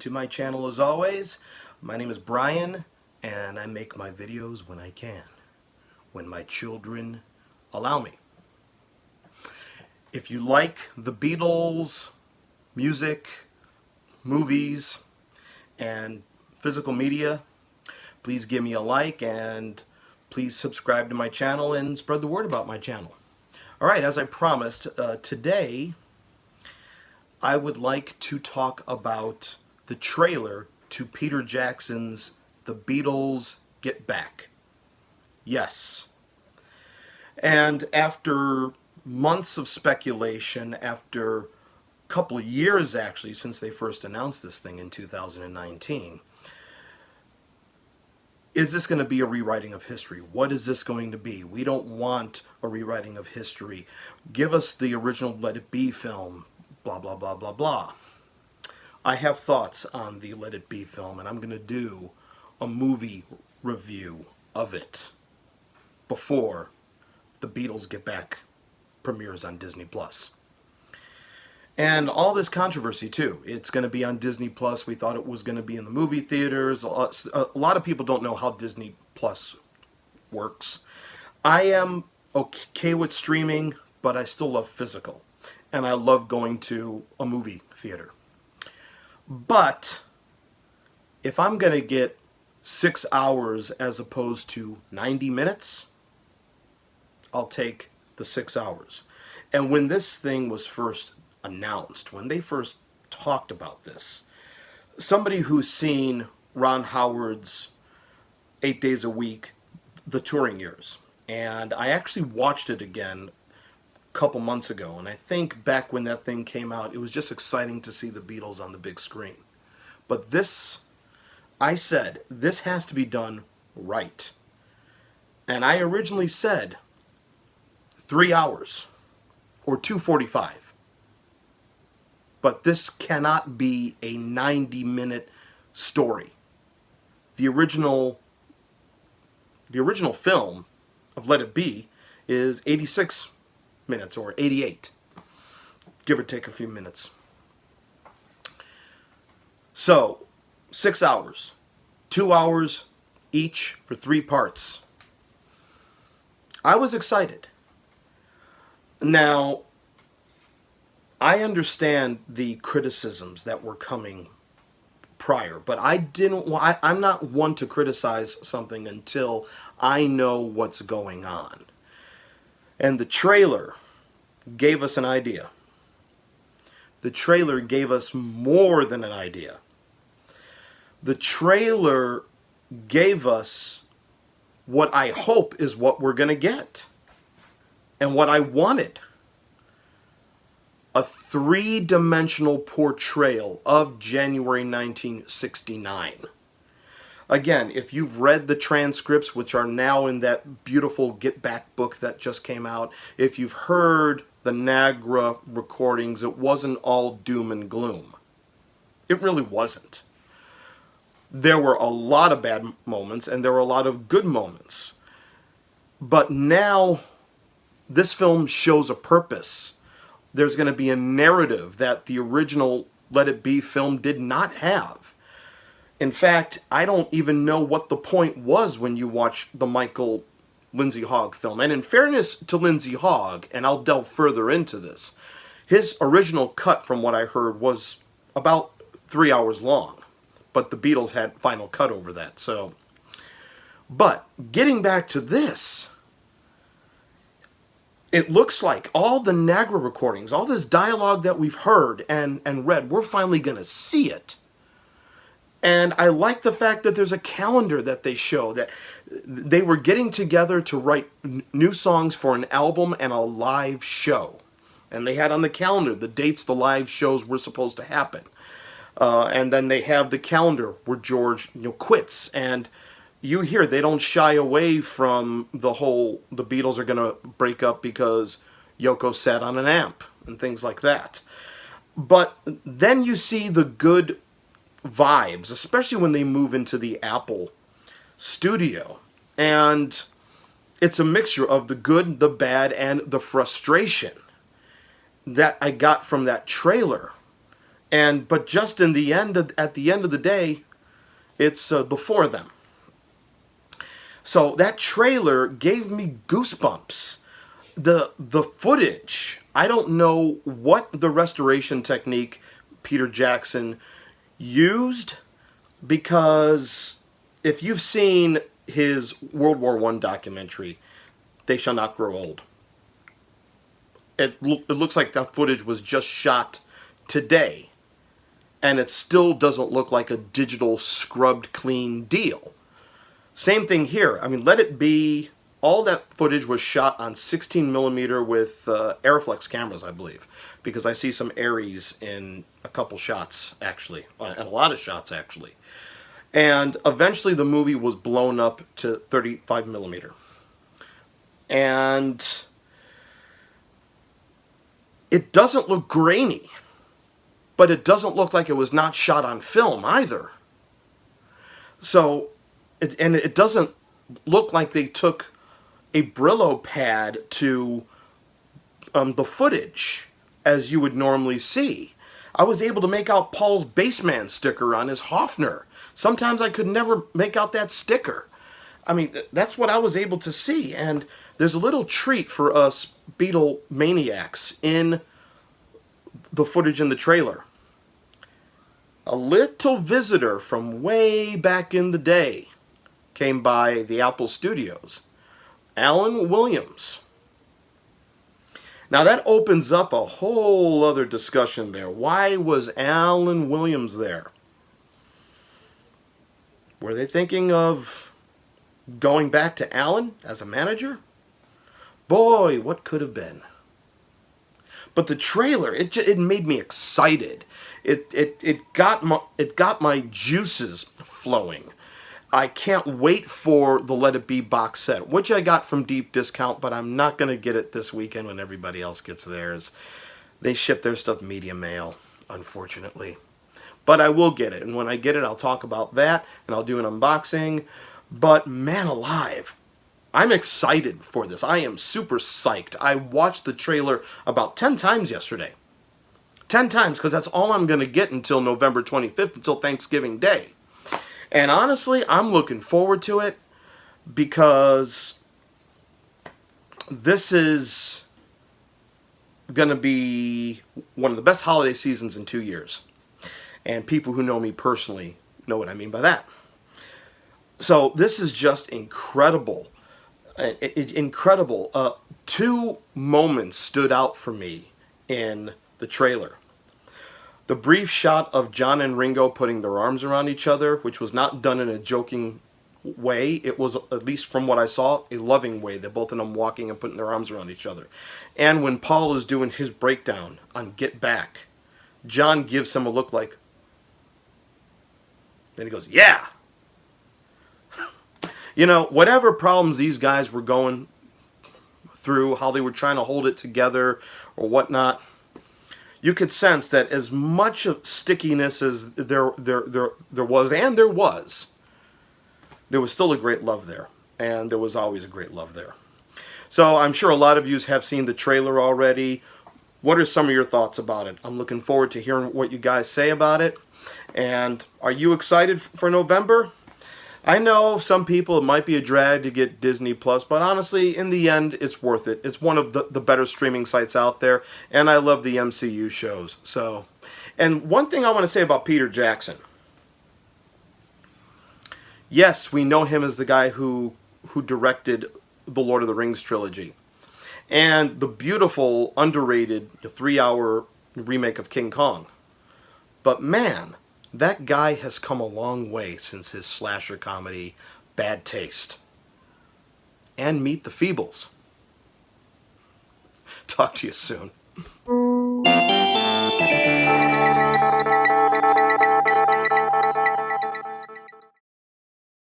to my channel as always. My name is Brian, and I make my videos when I can, when my children allow me. If you like the Beatles, music, movies, and physical media, please give me a like and please subscribe to my channel and spread the word about my channel. Alright, as I promised, today I would like to talk about the trailer to Peter Jackson's The Beatles Get Back. Yes. And after months of speculation, after a couple of years actually since they first announced this thing in 2019, is this going to be a rewriting of history? What is this going to be? We don't want a rewriting of history. Give us the original Let It Be film, blah, blah, blah, blah, blah. I have thoughts on the Let It Be film, and I'm going to do a movie review of it before The Beatles Get Back premieres on Disney+. And all this controversy too. It's going to be on Disney+. We thought it was going to be in the movie theaters. A lot of people don't know how Disney+ works. I am okay with streaming, but I still love physical. And I love going to a movie theater. But if I'm going to get 6 hours as opposed to 90 minutes, I'll take the 6 hours. And when this thing was first announced, when they first talked about this, somebody who's seen Ron Howard's 8 Days a Week, the touring years, and I actually watched it again couple months ago, and I think back when that thing came out, it was just exciting to see the Beatles on the big screen. But this, I said, this has to be done right. And I originally said 3 hours or 2:45. But this cannot be a 90-minute story. The original film of Let It Be is 86 minutes or 88, give or take a few minutes. So 6 hours, 2 hours each for 3 parts. I was excited. Now I understand the criticisms that were coming prior, but I'm not one to criticize something until I know what's going on. And the trailer gave us an idea. The trailer gave us more than an idea. The trailer gave us what I hope is what we're going to get. And what I wanted. A 3-dimensional portrayal of January 1969. Again, if you've read the transcripts, which are now in that beautiful Get Back book that just came out, if you've heard the Nagra recordings, it wasn't all doom and gloom. It really wasn't. There were a lot of bad moments, and there were a lot of good moments. But now, this film shows a purpose. There's going to be a narrative that the original Let It Be film did not have. In fact, I don't even know what the point was when you watch the Michael Lindsay Hogg film. And in fairness to Lindsay Hogg, and I'll delve further into this, his original cut, from what I heard, was about 3 hours long. But the Beatles had final cut over that. So, but getting back to this, it looks like all the Nagra recordings, all this dialogue that we've heard and read, we're finally going to see it. And I like the fact that there's a calendar that they show, that they were getting together to write new songs for an album and a live show. And they had on the calendar the dates the live shows were supposed to happen. And then they have the calendar where George quits. And you hear they don't shy away from the Beatles are going to break up because Yoko sat on an amp and things like that. But then you see the good vibes, especially when they move into the Apple studio. And it's a mixture of the good, the bad, and the frustration that I got from that trailer. But just in the end, at the end of the day, it's the four of them. So that trailer gave me goosebumps. The footage, I don't know what the restoration technique Peter Jackson used, because if you've seen his World War I documentary, They Shall Not Grow Old, it looks like that footage was just shot today, and it still doesn't look like a digital scrubbed clean deal. Same thing here. I mean, let it be. All that footage was shot on 16 millimeter with Airflex cameras, I believe, because I see some Aries in a couple shots, actually, and a lot of shots, actually. And eventually the movie was blown up to 35 millimeter. And it doesn't look grainy, but it doesn't look like it was not shot on film either. So, it doesn't look like they took a Brillo pad to the footage as you would normally see. I was able to make out Paul's Bassman sticker on his Hofner. Sometimes I could never make out that sticker. I mean, that's what I was able to see. And there's a little treat for us Beatle maniacs in the footage in the trailer. A little visitor from way back in the day came by the Apple Studios. Alan Williams. Now that opens up a whole other discussion there. Why was Alan Williams there? Were they thinking of going back to Alan as a manager? Boy, what could have been. But the trailer, it made me excited. It got my juices flowing. I can't wait for the Let It Be box set, which I got from deep discount, but I'm not going to get it this weekend when everybody else gets theirs. They ship their stuff media mail, unfortunately. But I will get it, and when I get it, I'll talk about that, and I'll do an unboxing. But man alive, I'm excited for this. I am super psyched. I watched the trailer about 10 times yesterday. 10 times, because that's all I'm going to get until November 25th, until Thanksgiving Day. And honestly, I'm looking forward to it, because this is going to be one of the best holiday seasons in 2 years. And people who know me personally know what I mean by that. So this is just incredible. Incredible. Two moments stood out for me in the trailer. The brief shot of John and Ringo putting their arms around each other, which was not done in a joking way. It was, at least from what I saw, a loving way. They're both of them walking and putting their arms around each other. And when Paul is doing his breakdown on Get Back, John gives him a look like, then he goes, yeah. You know, whatever problems these guys were going through, how they were trying to hold it together or whatnot, you could sense that as much of stickiness as there was, and there was still a great love there. And there was always a great love there. So I'm sure a lot of you have seen the trailer already. What are some of your thoughts about it? I'm looking forward to hearing what you guys say about it. And are you excited for November? I know some people, it might be a drag to get Disney Plus, but honestly, in the end, it's worth it. It's one of the better streaming sites out there, and I love the MCU shows. So, and one thing I want to say about Peter Jackson. Yes, we know him as the guy who directed the Lord of the Rings trilogy. And the beautiful, underrated 3-hour remake of King Kong. But man, that guy has come a long way since his slasher comedy, Bad Taste. And Meet the Feebles. Talk to you soon.